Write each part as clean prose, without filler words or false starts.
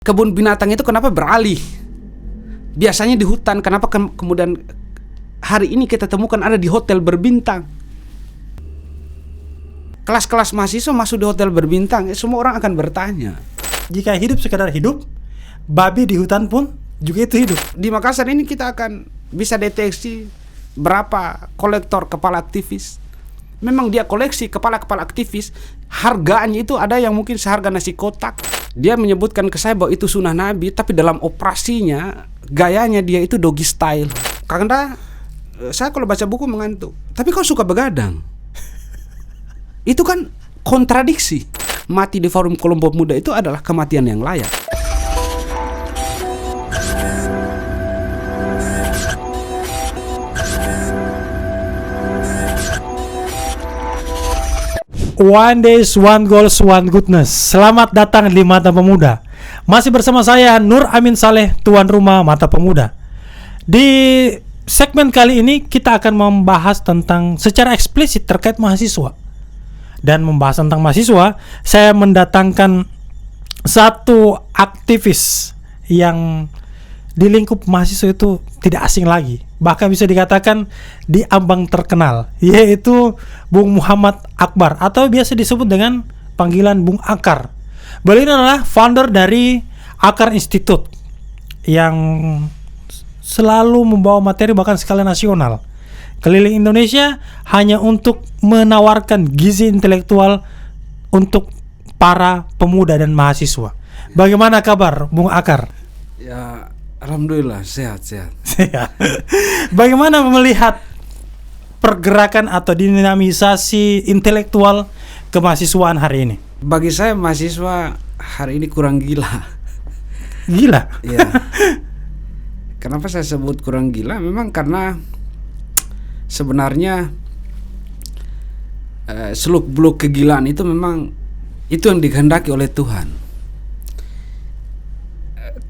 Kebun binatang itu kenapa beralih? Biasanya di hutan, kenapa kemudian hari ini kita temukan ada di hotel berbintang? Kelas-kelas mahasiswa masuk di hotel berbintang, semua orang akan bertanya. Jika hidup sekadar hidup, babi di hutan pun juga itu hidup. Di Makassar ini kita akan bisa deteksi berapa kolektor kepala aktivis. Memang dia koleksi kepala-kepala aktivis, harganya itu ada yang mungkin seharga nasi kotak. Dia menyebutkan ke saya bahwa itu sunnah Nabi, tapi dalam operasinya, gayanya dia itu doggy style. Karena saya kalau baca buku mengantuk, tapi kau suka begadang. Itu kan kontradiksi. Mati di forum kelompok muda itu adalah kematian yang layak. One days, one goals, one goodness. Selamat datang di Mata Pemuda. Masih bersama saya Nur Amin Saleh, tuan rumah Mata Pemuda. Di segmen kali ini kita akan membahas tentang secara eksplisit terkait mahasiswa. Dan membahas tentang mahasiswa, saya mendatangkan satu aktivis yang di lingkup mahasiswa itu tidak asing lagi, bahkan bisa dikatakan di ambang terkenal, yaitu Bung Muhammad Akbar atau biasa disebut dengan panggilan Bung Akar. Beliau adalah founder dari Akar Institute yang selalu membawa materi bahkan skala nasional keliling Indonesia hanya untuk menawarkan gizi intelektual untuk para pemuda dan mahasiswa. Bagaimana kabar Bung Akar? Ya, alhamdulillah sehat. Bagaimana melihat pergerakan atau dinamisasi intelektual kemahasiswaan hari ini? Bagi saya mahasiswa hari ini kurang gila. Gila? Ya. Kenapa saya sebut kurang gila? Memang karena sebenarnya seluk-beluk kegilaan itu memang itu yang dikehendaki oleh Tuhan.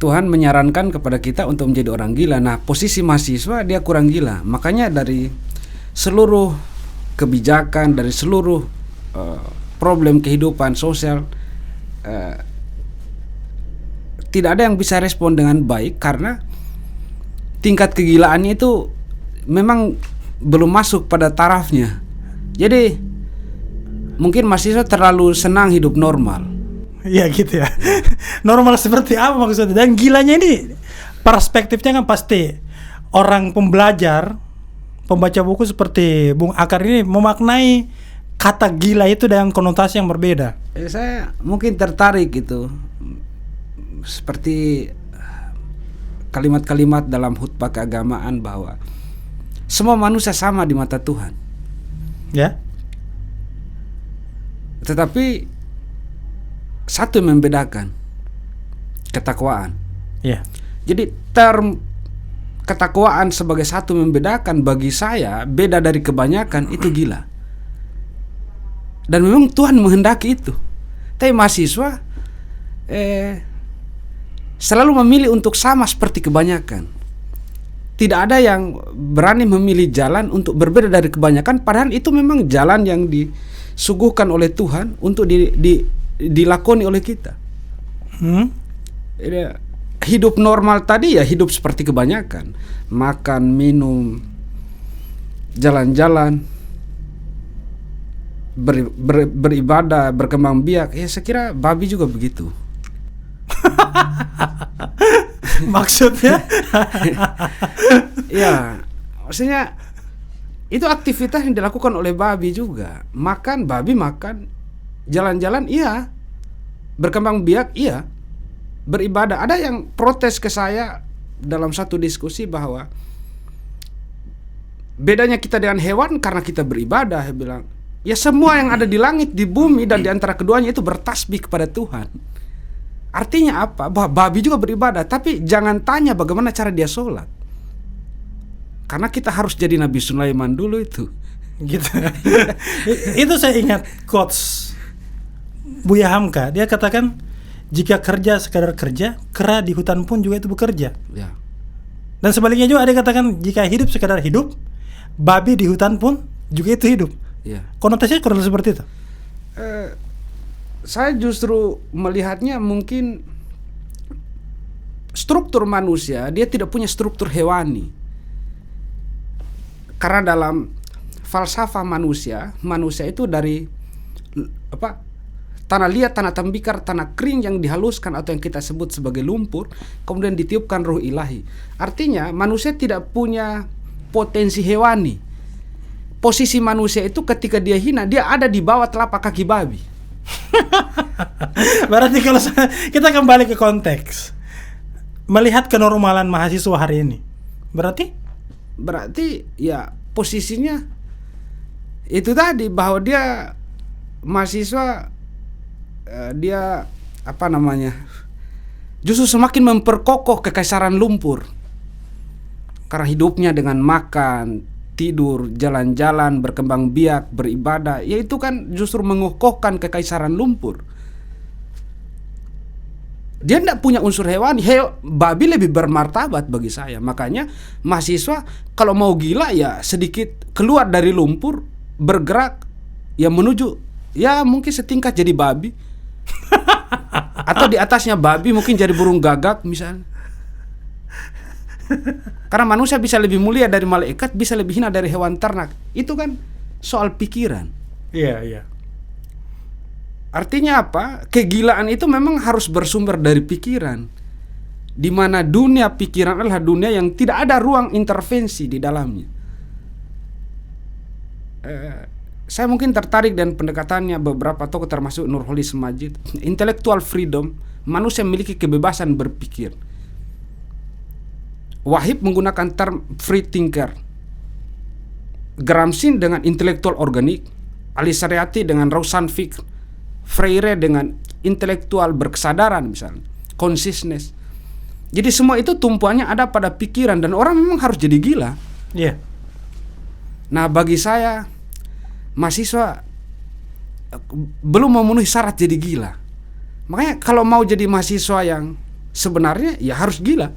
Tuhan menyarankan kepada kita untuk menjadi orang gila. Nah, posisi mahasiswa dia kurang gila. Makanya dari seluruh kebijakan, dari seluruh problem kehidupan sosial, tidak ada yang bisa respon dengan baik karena tingkat kegilaannya itu memang belum masuk pada tarafnya. Jadi mungkin mahasiswa terlalu senang hidup normal. Ya gitu ya. Normal seperti apa maksudnya? Dan gilanya ini perspektifnya kan pasti orang pembelajar, pembaca buku seperti Bung Akar ini memaknai kata gila itu dengan konotasi yang berbeda. Saya mungkin tertarik gitu, seperti kalimat-kalimat dalam khutbah keagamaan bahwa semua manusia sama di mata Tuhan. Ya. Tetapi satu yang membedakan, ketakwaan. Ya. Jadi term ketakwaan sebagai satu membedakan bagi saya beda dari kebanyakan itu gila. Dan memang Tuhan menghendaki itu. Tapi mahasiswa selalu memilih untuk sama seperti kebanyakan. Tidak ada yang berani memilih jalan untuk berbeda dari kebanyakan, padahal itu memang jalan yang disuguhkan oleh Tuhan untuk dilakoni oleh kita. Hidup normal tadi ya hidup seperti kebanyakan, makan, minum, jalan-jalan, beribadah, berkembang biak. Ya saya kira babi juga begitu. Maksudnya? Ya, maksudnya itu aktivitas yang dilakukan oleh babi juga. Makan, babi makan, jalan-jalan iya, berkembang biak iya, beribadah. Ada yang protes ke saya dalam satu diskusi bahwa bedanya kita dengan hewan karena kita beribadah. Dia bilang, ya semua yang ada di langit, di bumi, dan di antara keduanya itu bertasbih kepada Tuhan. Artinya apa? Bahwa babi juga beribadah, tapi jangan tanya bagaimana cara dia sholat, karena kita harus jadi Nabi Sulaiman dulu itu. Gitu. Itu saya ingat quotes Buya Hamka. Dia katakan jika kerja sekadar kerja, kera di hutan pun juga itu bekerja. Ya. Dan sebaliknya juga ada katakan jika hidup sekadar hidup, babi di hutan pun juga itu hidup. Ya. Konotasinya kurang seperti itu. Saya justru melihatnya mungkin struktur manusia, dia tidak punya struktur hewani. Karena dalam falsafah manusia itu dari tanah liat, tanah tembikar, tanah kering yang dihaluskan atau yang kita sebut sebagai lumpur, kemudian ditiupkan ruh ilahi. Artinya manusia tidak punya potensi hewani. Posisi manusia itu ketika dia hina, dia ada di bawah telapak kaki babi. Berarti kalau kita kembali ke konteks, melihat kenormalan mahasiswa hari ini, berarti ya posisinya itu tadi, bahwa dia mahasiswa, dia justru semakin memperkokoh kekaisaran lumpur karena hidupnya dengan makan, tidur, jalan-jalan, berkembang biak, beribadah, ya itu kan justru mengokohkan kekaisaran lumpur. Dia tidak punya unsur hewani. Babi lebih bermartabat bagi saya. Makanya mahasiswa kalau mau gila ya sedikit keluar dari lumpur, bergerak ya menuju, ya mungkin setingkat jadi babi. Atau di atasnya babi mungkin jadi burung gagak misalnya. Karena manusia bisa lebih mulia dari malaikat, bisa lebih hina dari hewan ternak. Itu kan soal pikiran. Iya. Artinya apa? Kegilaan itu memang harus bersumber dari pikiran. Di mana dunia pikiran adalah dunia yang tidak ada ruang intervensi di dalamnya. Saya mungkin tertarik dengan pendekatannya beberapa tokoh termasuk Nurholis Majid. Intellectual freedom, manusia memiliki kebebasan berpikir. Wahib menggunakan term free thinker, Gramsci dengan intelektual organik, Ali Shariati dengan Rauschenficht, Freire dengan intelektual berkesadaran misalnya, consciousness. Jadi semua itu tumpuannya ada pada pikiran dan orang memang harus jadi gila. Iya. Nah bagi saya mahasiswa belum memenuhi syarat jadi gila. Makanya kalau mau jadi mahasiswa yang sebenarnya ya harus gila.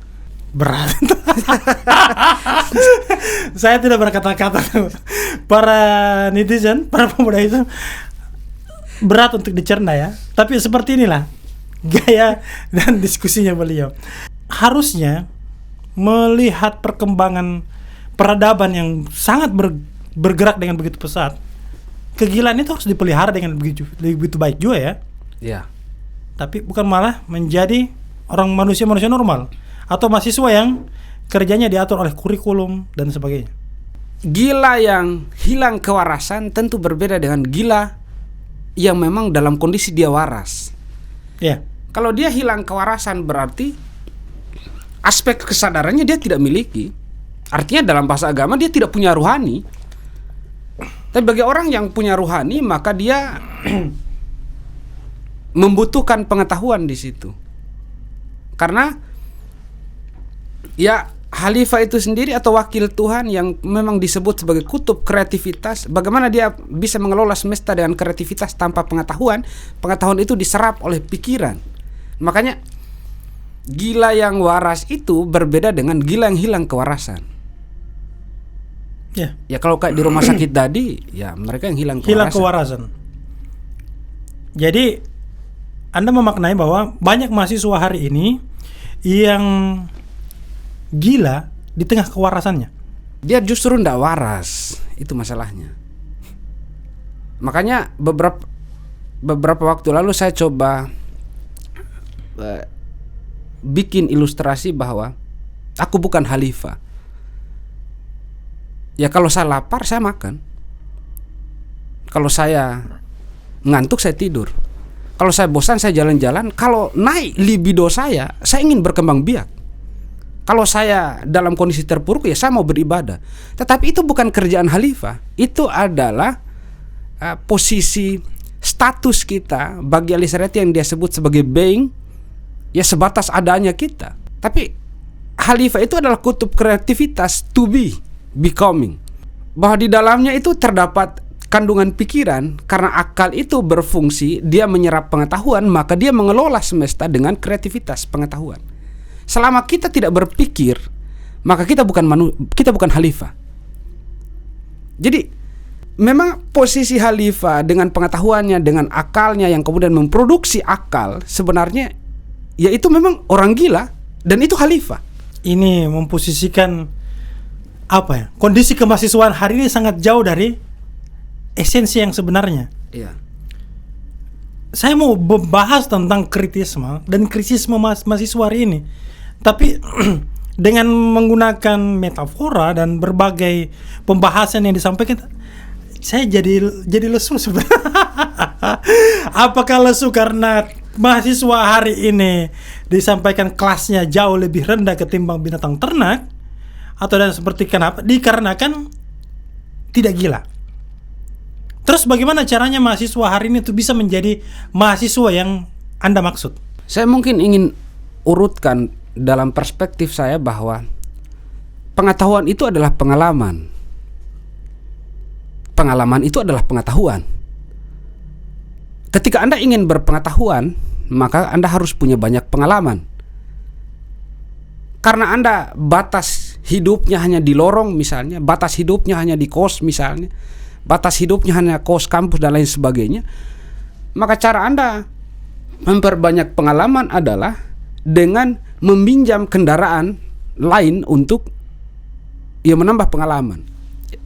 Berat. Saya tidak berkata-kata. Para netizen, para pemuda itu berat untuk dicerna ya. Tapi seperti inilah gaya dan diskusinya beliau. Harusnya melihat perkembangan peradaban yang sangat bergerak dengan begitu pesat, kegilaan itu harus dipelihara dengan begitu baik juga ya. Iya. Tapi bukan malah menjadi orang manusia normal atau mahasiswa yang kerjanya diatur oleh kurikulum dan sebagainya. Gila yang hilang kewarasan tentu berbeda dengan gila yang memang dalam kondisi dia waras. Ya. Kalau dia hilang kewarasan berarti aspek kesadarannya dia tidak miliki. Artinya dalam bahasa agama dia tidak punya ruhani. Tapi bagi orang yang punya ruhani maka dia membutuhkan pengetahuan di situ. Karena ya Khalifah itu sendiri atau wakil Tuhan yang memang disebut sebagai kutub kreativitas. Bagaimana dia bisa mengelola semesta dengan kreativitas tanpa pengetahuan? Pengetahuan itu diserap oleh pikiran. Makanya gila yang waras itu berbeda dengan gila yang hilang kewarasan. Ya kalau kayak di rumah sakit tadi, ya mereka yang hilang kewarasan. Jadi Anda memaknai bahwa banyak mahasiswa hari ini yang gila di tengah kewarasannya. Dia justru tidak waras, itu masalahnya. Makanya beberapa waktu lalu saya coba bikin ilustrasi bahwa aku bukan khalifah. Ya kalau saya lapar saya makan. Kalau saya ngantuk saya tidur. Kalau saya bosan saya jalan-jalan. Kalau naik libido saya ingin berkembang biak. Kalau saya dalam kondisi terpuruk ya saya mau beribadah. Tetapi itu bukan kerjaan khalifah. Itu adalah posisi status kita bagi Ali Shariati yang dia sebut sebagai being, ya sebatas adanya kita. Tapi khalifah itu adalah kutub kreativitas, to be, becoming. Bahwa di dalamnya itu terdapat kandungan pikiran. Karena akal itu berfungsi, dia menyerap pengetahuan, maka dia mengelola semesta dengan kreativitas pengetahuan. Selama kita tidak berpikir, maka kita bukan khalifah. Jadi memang posisi khalifah dengan pengetahuannya, dengan akalnya yang kemudian memproduksi akal, sebenarnya ya itu memang orang gila Dan itu khalifah. Ini memposisikan apa ya? Kondisi kemahasiswaan hari ini sangat jauh dari esensi yang sebenarnya. Iya. Saya mau membahas tentang kritisme dan krisisme mahasiswa hari ini. Tapi dengan menggunakan metafora dan berbagai pembahasan yang disampaikan, saya jadi lesu sebenarnya. Apakah lesu karena mahasiswa hari ini disampaikan kelasnya jauh lebih rendah ketimbang binatang ternak, atau dan seperti kenapa? Dikarenakan tidak gila. Terus bagaimana caranya mahasiswa hari ini tuh bisa menjadi mahasiswa yang Anda maksud? Saya mungkin ingin urutkan dalam perspektif saya bahwa pengetahuan itu adalah pengalaman. Pengalaman itu adalah pengetahuan. Ketika Anda ingin berpengetahuan, maka Anda harus punya banyak pengalaman. Karena Anda batas hidupnya hanya di lorong misalnya, batas hidupnya hanya di kos misalnya, batas hidupnya hanya kos kampus dan lain sebagainya, maka cara Anda memperbanyak pengalaman adalah dengan meminjam kendaraan lain untuk menambah pengalaman.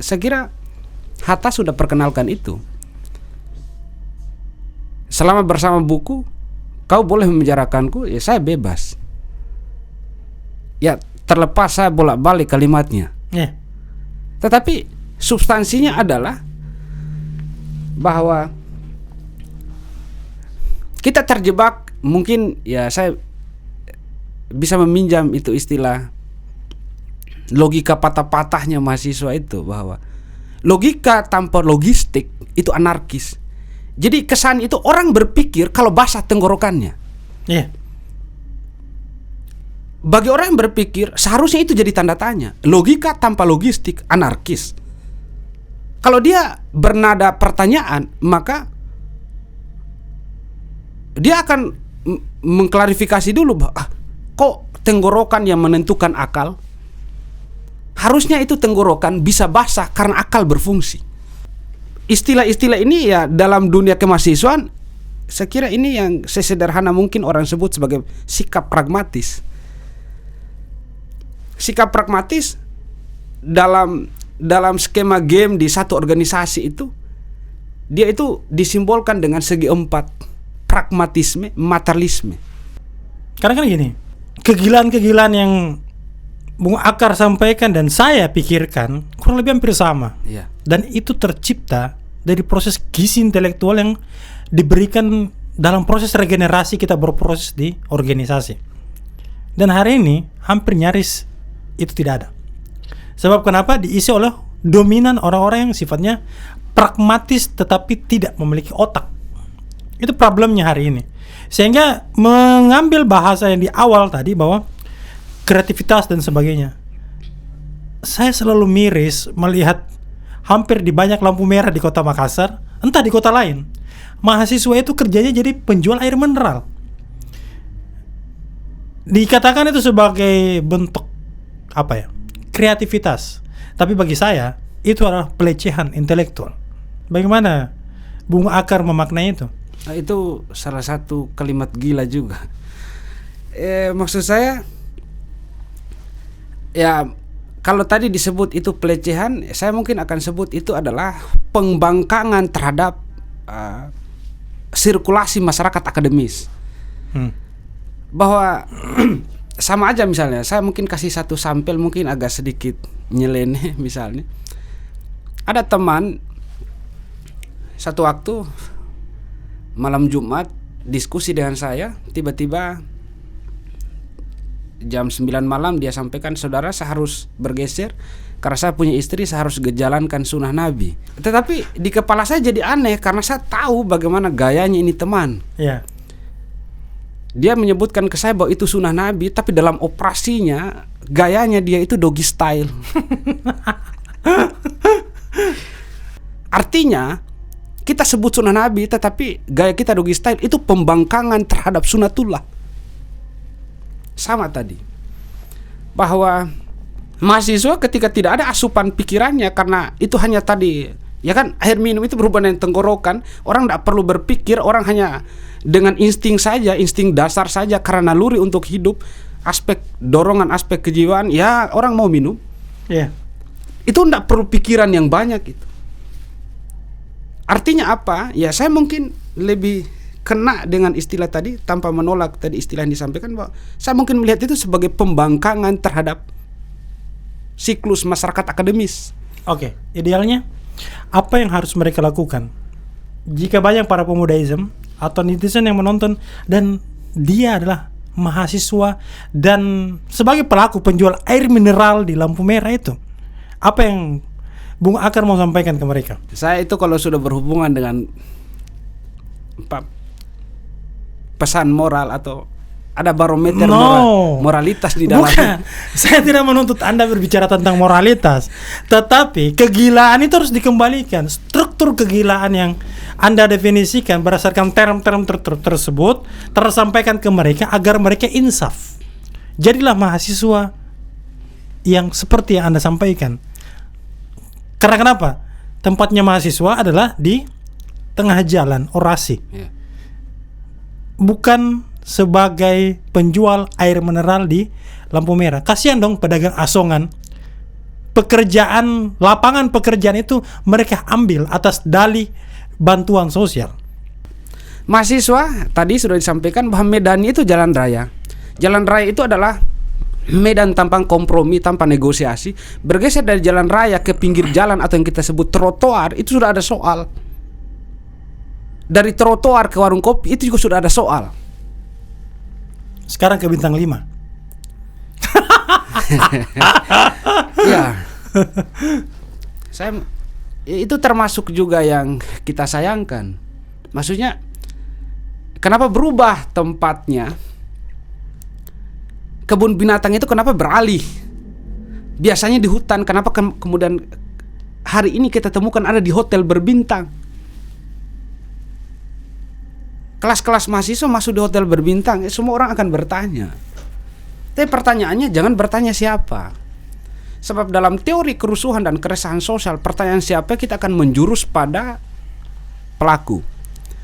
Saya kira Hatta sudah perkenalkan itu. Selama bersama buku, kau boleh memenjarakanku, ya saya bebas. Ya terlepas saya bolak-balik kalimatnya. Tetapi substansinya adalah bahwa kita terjebak, mungkin ya saya bisa meminjam itu istilah logika patah-patahnya mahasiswa itu, bahwa logika tanpa logistik itu anarkis. Jadi kesan itu orang berpikir kalau basah tenggorokannya. Bagi orang yang berpikir seharusnya itu jadi tanda tanya. Logika tanpa logistik anarkis. Kalau dia bernada pertanyaan, maka dia akan mengklarifikasi dulu bahwa kok tenggorokan yang menentukan akal? Harusnya itu tenggorokan bisa basah karena akal berfungsi. Istilah-istilah ini ya dalam dunia kemahasiswaan, saya kira ini yang sesederhana mungkin orang sebut sebagai sikap pragmatis. Sikap pragmatis dalam skema game di satu organisasi itu, dia itu disimbolkan dengan segi empat: pragmatisme, materialisme. Karena kan gini, kegilaan-kegilaan yang Bung Akar sampaikan dan saya pikirkan kurang lebih hampir sama. Dan itu tercipta dari proses gizi intelektual yang diberikan dalam proses regenerasi kita berproses di organisasi. Dan hari ini hampir nyaris itu tidak ada. Sebab kenapa? Diisi oleh dominan orang-orang yang sifatnya pragmatis tetapi tidak memiliki otak. Itu problemnya hari ini. Sehingga mengambil bahasa yang di awal tadi bahwa kreativitas dan sebagainya, saya selalu miris melihat hampir di banyak lampu merah di kota Makassar, entah di kota lain, mahasiswa itu kerjanya jadi penjual air mineral. Dikatakan itu sebagai bentuk kreativitas. Tapi bagi saya itu adalah pelecehan intelektual. Bagaimana Bung Akar memaknai itu? Itu salah satu kalimat gila juga. Maksud saya, ya kalau tadi disebut itu pelecehan, saya mungkin akan sebut itu adalah pembangkangan terhadap sirkulasi masyarakat akademis. Bahwa sama aja, misalnya saya mungkin kasih satu sampel mungkin agak sedikit nyeleneh. Misalnya ada teman satu waktu malam Jumat diskusi dengan saya, tiba-tiba jam 9 malam dia sampaikan, saudara saya harus bergeser karena saya punya istri, saya harus jalankan sunnah Nabi. Tetapi di kepala saya jadi aneh karena saya tahu bagaimana gayanya ini teman. Dia menyebutkan ke saya bahwa itu sunnah Nabi, tapi dalam operasinya gayanya dia itu doggy style. Artinya kita sebut sunnah Nabi tetapi gaya kita doggy style, itu pembangkangan terhadap sunnatullah. Sama tadi bahwa mahasiswa ketika tidak ada asupan pikirannya, karena itu hanya tadi ya kan, air minum itu berhubungan dengan tenggorokan, orang tidak perlu berpikir, orang hanya dengan insting saja, insting dasar saja karena naluri untuk hidup aspek dorongan, aspek kejiwaan, ya orang mau minum. Iya. Itu enggak perlu pikiran yang banyak itu. Artinya apa? Ya saya mungkin lebih kena dengan istilah tadi, tanpa menolak tadi istilah yang disampaikan, bahwa saya mungkin melihat itu sebagai pembangkangan terhadap siklus masyarakat akademis. Oke, idealnya apa yang harus mereka lakukan? Jika banyak para pemudaism atau netizen yang menonton dan dia adalah mahasiswa dan sebagai pelaku penjual air mineral di lampu merah itu, apa yang Bung Akar mau sampaikan ke mereka? Saya itu kalau sudah berhubungan dengan pesan moral atau ada barometer moralitas di dalamnya. Bukan, saya tidak menuntut Anda berbicara tentang moralitas, tetapi kegilaan itu harus dikembalikan. Struktur kegilaan yang Anda definisikan berdasarkan term-term tersebut tersampaikan ke mereka agar mereka insaf. Jadilah mahasiswa yang seperti yang Anda sampaikan. Karena kenapa? Tempatnya mahasiswa adalah di tengah jalan orasi. Ya. Bukan sebagai penjual air mineral di lampu merah. Kasihan dong pedagang asongan. Pekerjaan, lapangan pekerjaan itu mereka ambil atas dalih bantuan sosial. Mahasiswa tadi sudah disampaikan bahwa medan itu jalan raya. Jalan raya itu adalah medan tanpa kompromi, tanpa negosiasi. Bergeser dari jalan raya ke pinggir jalan atau yang kita sebut trotoar, itu sudah ada soal. Dari trotoar ke warung kopi itu juga sudah ada soal. Sekarang ke bintang 5. Ya. Itu termasuk juga yang kita sayangkan. Maksudnya kenapa berubah tempatnya? Kebun binatang itu kenapa beralih? Biasanya di hutan, kenapa kemudian hari ini kita temukan ada di hotel berbintang? Kelas-kelas mahasiswa masuk di hotel berbintang, semua orang akan bertanya. Tapi pertanyaannya jangan bertanya siapa. Sebab dalam teori kerusuhan dan keresahan sosial, pertanyaan siapa kita akan menjurus pada pelaku.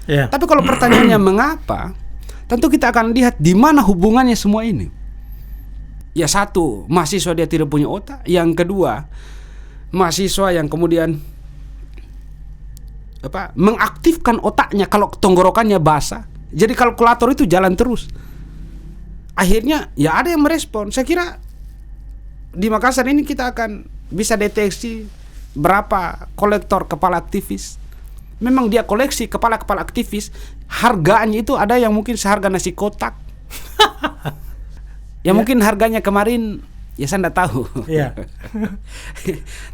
Yeah. Tapi kalau pertanyaannya mengapa, tentu kita akan lihat di mana hubungannya semua ini. Ya satu, mahasiswa dia tidak punya otak. Yang kedua, mahasiswa yang kemudian mengaktifkan otaknya kalau tenggorokannya basah. Jadi kalkulator itu jalan terus. Akhirnya ya ada yang merespon. Saya kira di Makassar ini kita akan bisa deteksi berapa kolektor kepala aktivis. Memang dia koleksi kepala-kepala aktivis, harganya itu ada yang mungkin seharga nasi kotak. Ya mungkin harganya kemarin ya saya tidak tahu. Iya.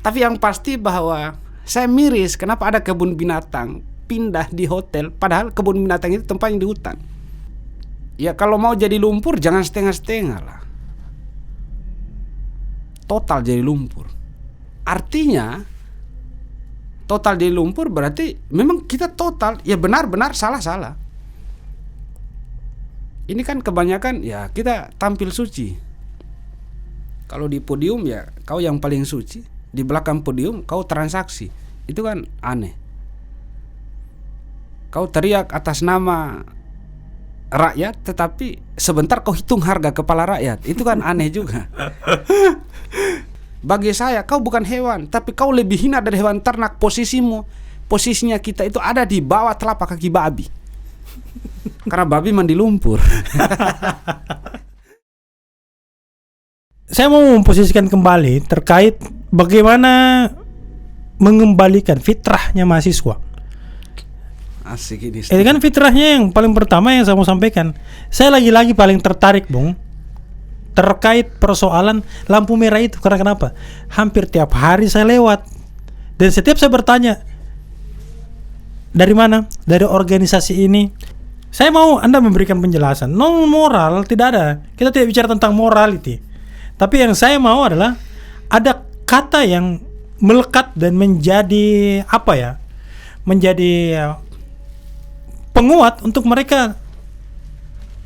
Tapi yang pasti bahwa saya miris kenapa ada kebun binatang pindah di hotel, padahal kebun binatang itu tempatnya di hutan. Ya kalau mau jadi lumpur jangan setengah-setengah lah. Total jadi lumpur. Artinya total jadi lumpur berarti memang kita total ya benar-benar salah-salah. Ini kan kebanyakan ya kita tampil suci. Kalau di podium ya kau yang paling suci, di belakang podium kau transaksi. Itu kan aneh. Kau teriak atas nama rakyat tetapi sebentar kau hitung harga kepala rakyat. Itu kan aneh juga. Bagi saya kau bukan hewan, tapi kau lebih hina dari hewan ternak. Posisinya kita itu ada di bawah telapak kaki babi. Karena babi mandi lumpur. Saya mau memposisikan kembali terkait bagaimana mengembalikan fitrahnya mahasiswa. Asik ini. Ini kan fitrahnya yang paling pertama yang saya mau sampaikan. Saya lagi-lagi paling tertarik, Bung, terkait persoalan lampu merah itu. Karena kenapa? Hampir tiap hari saya lewat dan setiap saya bertanya, dari mana? Dari organisasi ini. Saya mau Anda memberikan penjelasan. Non moral tidak ada. Kita tidak bicara tentang morality. Tapi yang saya mau adalah ada kata yang melekat dan menjadi apa ya? Menjadi penguat untuk mereka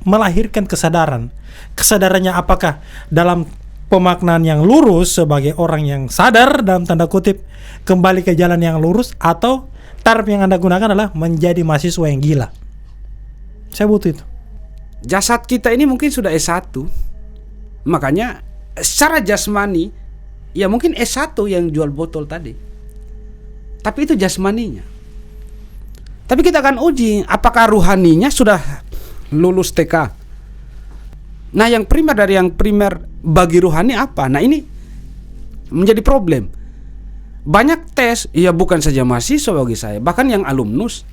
melahirkan kesadaran. Kesadarannya apakah dalam pemaknaan yang lurus sebagai orang yang sadar dalam tanda kutip kembali ke jalan yang lurus, atau term yang Anda gunakan adalah menjadi mahasiswa yang gila. Saya butuh itu. Jasad kita ini mungkin sudah S1. Makanya secara jasmani ya mungkin S1 yang jual botol tadi, tapi itu jasmaninya. Tapi kita akan uji apakah ruhaninya sudah lulus TK. Nah, yang primer dari yang primer bagi ruhani apa? Nah, ini menjadi problem. Banyak tes, ya bukan saja mahasiswa bagi saya, bahkan yang alumnus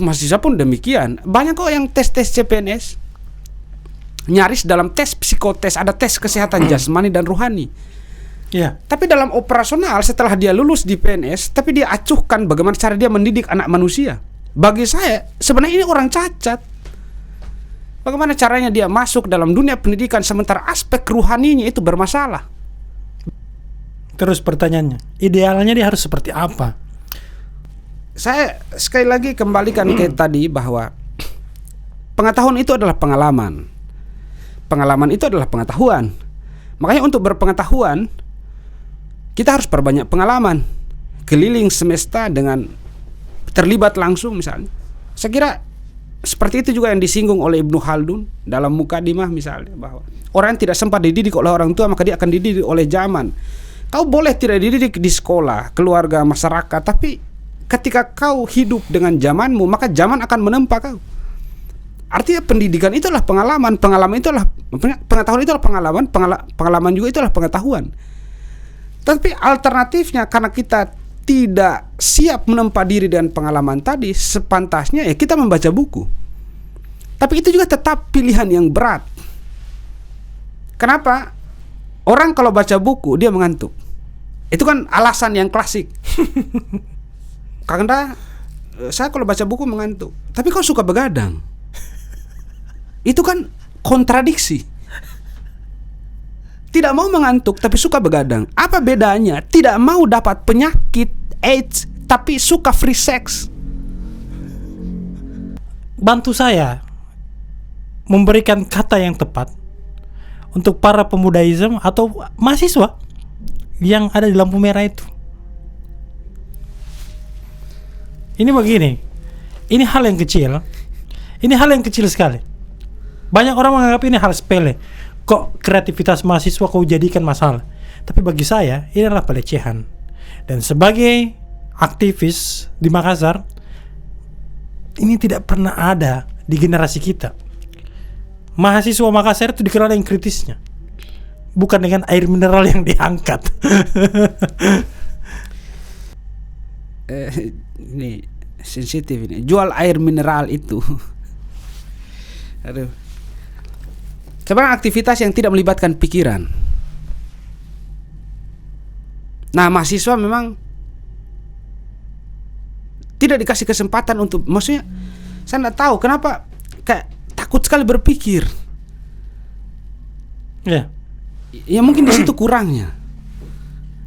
mahasiswa pun demikian. Banyak kok yang tes CPNS, nyaris dalam tes psikotes ada tes kesehatan jasmani dan ruhani. Iya. Tapi dalam operasional setelah dia lulus di PNS, tapi dia acuhkan bagaimana cara dia mendidik anak manusia. Bagi saya sebenarnya ini orang cacat. Bagaimana caranya dia masuk dalam dunia pendidikan sementara aspek ruhaninya itu bermasalah. Terus pertanyaannya, idealnya dia harus seperti apa? Saya sekali lagi kembalikan ke tadi bahwa pengetahuan itu adalah pengalaman. Pengalaman itu adalah pengetahuan. Makanya untuk berpengetahuan kita harus perbanyak pengalaman, keliling semesta dengan terlibat langsung misalnya. Saya kira seperti itu juga yang disinggung oleh Ibnu Khaldun dalam Mukadimah misalnya, bahwa orang yang tidak sempat dididik oleh orang tua maka dia akan dididik oleh zaman. Kau boleh tidak dididik di sekolah, keluarga, masyarakat, tapi ketika kau hidup dengan zamanmu maka zaman akan menempa kau. Artinya pendidikan itulah pengalaman, pengalaman itulah pengetahuan, itulah pengalaman, pengalaman juga itulah pengetahuan. Tapi alternatifnya karena kita tidak siap menempa diri dengan pengalaman tadi, sepantasnya ya kita membaca buku. Tapi itu juga tetap pilihan yang berat. Kenapa? Orang kalau baca buku dia mengantuk. Itu kan alasan yang klasik. Karena saya kalau baca buku mengantuk. Tapi kau suka begadang. Itu kan kontradiksi. Tidak mau mengantuk tapi suka begadang. Apa bedanya? Tidak mau dapat penyakit AIDS tapi suka free sex. Bantu saya memberikan kata yang tepat untuk para pemudaism atau mahasiswa yang ada di lampu merah itu. Ini begini, ini hal yang kecil, ini hal yang kecil sekali. Banyak orang menganggap ini hal sepele. Kok kreativitas mahasiswa kau jadikan masalah? Tapi bagi saya ini adalah pelecehan. Dan sebagai aktivis di Makassar, ini tidak pernah ada di generasi kita. Mahasiswa Makassar itu dikenal dengan kritisnya, bukan dengan air mineral yang diangkat. Ini sensitif ini. Jual air mineral itu. Aduh. Sebenarnya aktivitas yang tidak melibatkan pikiran. Nah, mahasiswa memang tidak dikasih kesempatan untuk, maksudnya saya tidak tahu kenapa kayak takut sekali berpikir. Ya. Ya mungkin di situ kurangnya.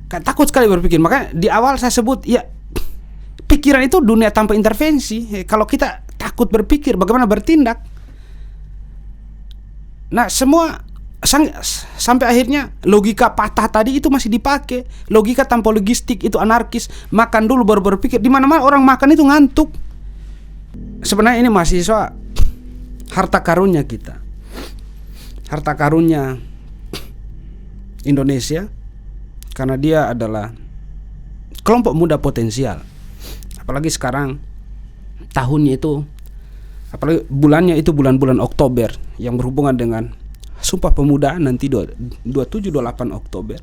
Kayak takut sekali berpikir. Makanya di awal saya sebut ya pikiran itu dunia tanpa intervensi. Kalau kita takut berpikir, bagaimana bertindak? Nah, semua sampai akhirnya logika patah tadi itu masih dipakai. Logika tanpa logistik itu anarkis. Makan dulu baru berpikir. Di mana-mana orang makan itu ngantuk. Sebenarnya ini mahasiswa harta karunnya kita. Harta karunnya Indonesia, karena dia adalah kelompok muda potensial. Apalagi sekarang tahunnya itu, apalagi bulannya itu bulan-bulan Oktober yang berhubungan dengan Sumpah Pemuda nanti 27-28 Oktober.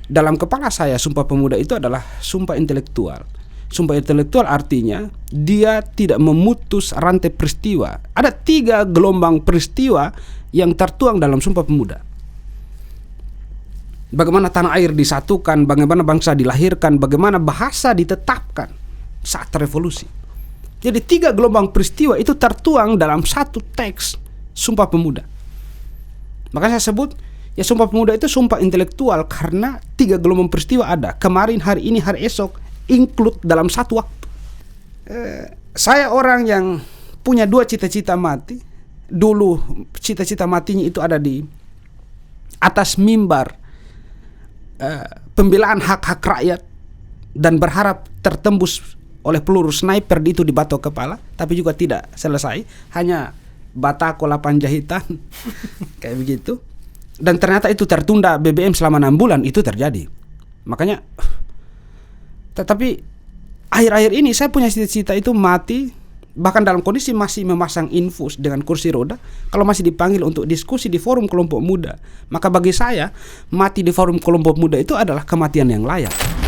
Dalam kepala saya Sumpah Pemuda itu adalah sumpah intelektual. Sumpah intelektual artinya dia tidak memutus rantai peristiwa. Ada 3 gelombang peristiwa yang tertuang dalam Sumpah Pemuda. Bagaimana tanah air disatukan, bagaimana bangsa dilahirkan, bagaimana bahasa ditetapkan saat revolusi. Jadi 3 gelombang peristiwa itu tertuang dalam satu teks Sumpah Pemuda. Maka saya sebut ya Sumpah Pemuda itu sumpah intelektual karena 3 gelombang peristiwa ada. Kemarin, hari ini, hari esok, include dalam satu waktu. Saya orang yang punya 2 cita-cita mati. Dulu cita-cita matinya itu ada di atas mimbar pembelaan hak-hak rakyat dan berharap tertembus oleh peluru sniper itu di batok kepala, tapi juga tidak selesai, hanya batako 8 jahitan kayak begitu. Dan ternyata itu tertunda BBM selama 6 bulan, itu terjadi. Makanya tetapi akhir-akhir ini saya punya cita-cita itu mati, bahkan dalam kondisi masih memasang infus dengan kursi roda. Kalau masih dipanggil untuk diskusi di forum kelompok muda, maka bagi saya mati di forum kelompok muda itu adalah kematian yang layak.